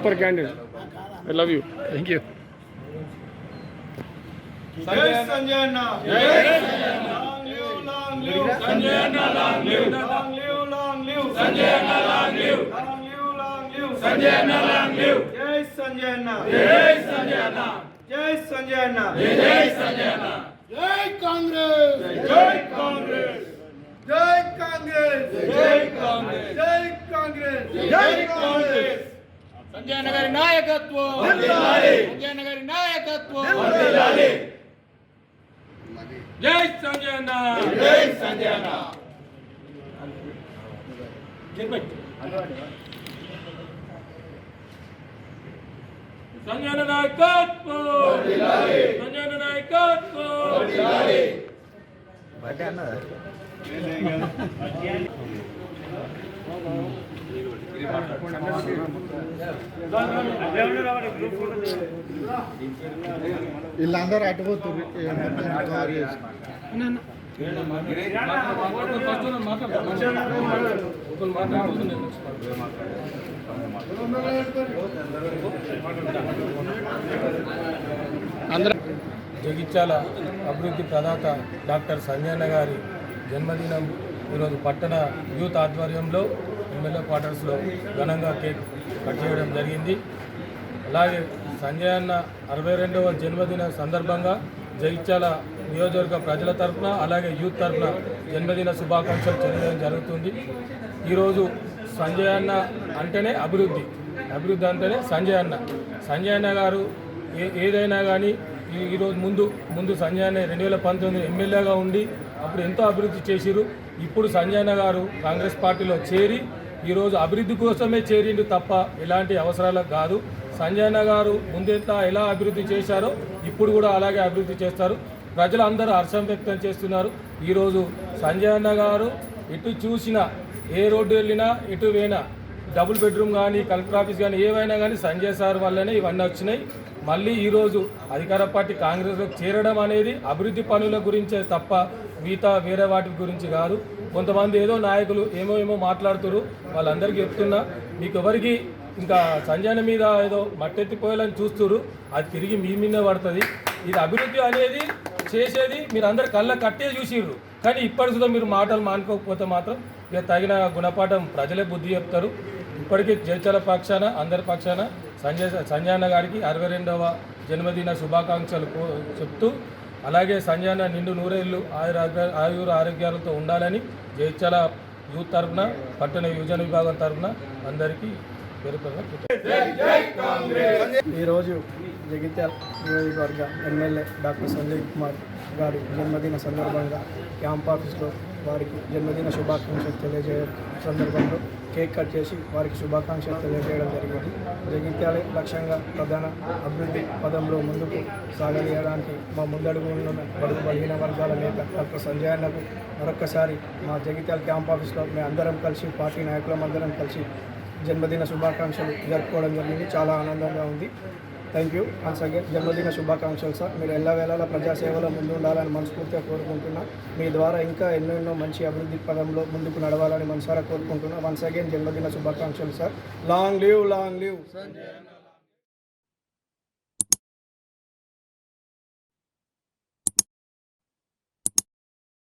Super candidate. I love you. Thank you. జై సంజయ్ అన్న. Long live long live Sanjay అన్న. Long live long live long live Sanjay అన్న. Long live long live long live Sanjay అన్న. Long live. జై సంజయ్ అన్న. జై సంజయ్ అన్న. జై సంజయ్ అన్న. జై సంజయ్ అన్న. జై కాంగ్రెస్. జై కాంగ్రెస్. జై కాంగ్రెస్. జై కాంగ్రెస్. జై కాంగ్రెస్. జై కాంగ్రెస్. సంజయ్ అన్న గారి నాయకత్వం. సంజయ్ అన్న గారి నాయకత్వం. జై సంజయ్ అన్న. జై సంజయ్ అన్న. సంజయ్ అన్న నాయకత్వం. సంజయ్ అన్న నాయకత్వం. వీళ్ళందరూ అటుపోతుంది. జగిత్యాల అభివృద్ధి ప్రదాత డాక్టర్ సంజయ్ అన్న గారి జన్మదినం ఈరోజు పట్టణ యూత్ ఆధ్వర్యంలో ఎమ్మెల్యే క్వార్టర్స్లో ఘనంగా కేక్ కట్ చేయడం జరిగింది. అలాగే సంజయ్ అన్న 62వ జన్మదిన సందర్భంగా జగిత్యాల నియోజకవర్గ ప్రజల తరఫున అలాగే యూత్ తరఫున జన్మదిన శుభాకాంక్షలు తెలియడం జరుగుతుంది. ఈరోజు సంజయ్ అన్న అంటేనే అభివృద్ధి, అభివృద్ధి అంటేనే సంజయ్ అన్న. సంజయ్ అన్న గారు ఏదైనా కానీ ఈరోజు ముందు సంజయ్ అన్న 2019 ఎమ్మెల్యేగా ఉండి అప్పుడు ఎంతో అభివృద్ధి చేసిరు. ఇప్పుడు సంజయ్ అన్న గారు కాంగ్రెస్ పార్టీలో చేరి ఈరోజు అభివృద్ధి కోసమే చేరిండు తప్ప ఎలాంటి అవసరాలకు కాదు. సంజయ్ అన్న గారు ముందెంత ఎలా అభివృద్ధి చేశారో ఇప్పుడు కూడా అలాగే అభివృద్ధి చేస్తారు. ప్రజలందరూ హర్షం వ్యక్తం చేస్తున్నారు. ఈరోజు సంజయ్ అన్న గారు ఎటు చూసినా ఏ రోడ్డు వెళ్ళినా ఎటు పోయినా డబుల్ బెడ్రూమ్ కానీ కలెక్టర్ ఆఫీస్ కానీ ఏవైనా కానీ సంజయ్ సార్ వల్లనే ఇవన్నీ వచ్చినాయి. మళ్ళీ ఈరోజు అధికార పార్టీ కాంగ్రెస్లో చేరడం అనేది అభివృద్ధి పనుల గురించే తప్ప మిగతా వేరే వాటి గురించి కాదు. కొంతమంది ఏదో నాయకులు ఏమో మాట్లాడుతున్నారు. వాళ్ళందరికీ చెప్తున్నా, మీకు ఎవరికి ఇంకా సంజయ్ మీద ఏదో మట్టెత్తిపోయాలని చూస్తున్నారు, అది తిరిగి మీ మీదే పడుతుంది. ఇది అభివృద్ధి అనేది చేసేది మీరు అందరు కళ్ళ కట్టే చూసిర్రు. కానీ ఇప్పటి సుధా మీరు మాటలు మానుకోకపోతే మాత్రం ఇక తగిన గుణపాఠం ప్రజలే బుద్ధి చెప్తారు. ఇప్పటికీ జగిత్యాల పక్షాన అందరి పక్షాన సంజయ్ అన్న గారికి 62వ జన్మదిన శుభాకాంక్షలు చెప్తూ, అలాగే సంజయ్ అన్న నిండు నూరేళ్ళు ఆయుర ఆరోగ్యాలతో ఉండాలని జగిత్యాల యూత్ తరఫున పట్టణ యువజన విభాగం తరఫున అందరికీ పేరు ఈరోజు జగిత్యాల నియోజకవర్గ ఎమ్మెల్యే డాక్టర్ సంజయ్ కుమార్ గారి జన్మదిన సందర్భంగా క్యాంప్ ఆఫీస్లో వారికి జన్మదిన శుభాకాంక్షలు తెలియజేయడం సందర్భంలో కేక్ కట్ చేసి వారికి శుభాకాంక్షలు తెలియజేయడం జరిగింది. జగిత్యాల లక్ష్యంగా ప్రధాన అభివృద్ధి పదంలో ముందుకు సాగలియడానికి మా ముందడుగు బడుగు బలహీన వర్గాల నేత డాక్టర్ సంజయ్ అన్నకు మరొక్కసారి మా జగిత్యాల క్యాంప్ ఆఫీస్లో మేము అందరం కలిసి పార్టీ నాయకులందరం కలిసి జన్మదిన శుభాకాంక్షలు జరుపుకోవడం జరిగింది. చాలా ఆనందంగా ఉంది. Thank you once again. జన్మదిన శుభాకాంక్షలు సార్. మీరు ఎల్లవేళలా ప్రజాసేవలో ముందు ఉండాలని మనస్ఫూర్తిగా కోరుకుంటున్నా. మీ ద్వారా ఇంకా ఎన్నెన్నో మంచి అభివృద్ధి పదంలో ముందుకు నడవాలని మనసారా కోరుకుంటున్నా. వన్స్ అగైన్ జన్మదిన శుభాకాంక్షలు sir. Long live long live Sanjay అన్న.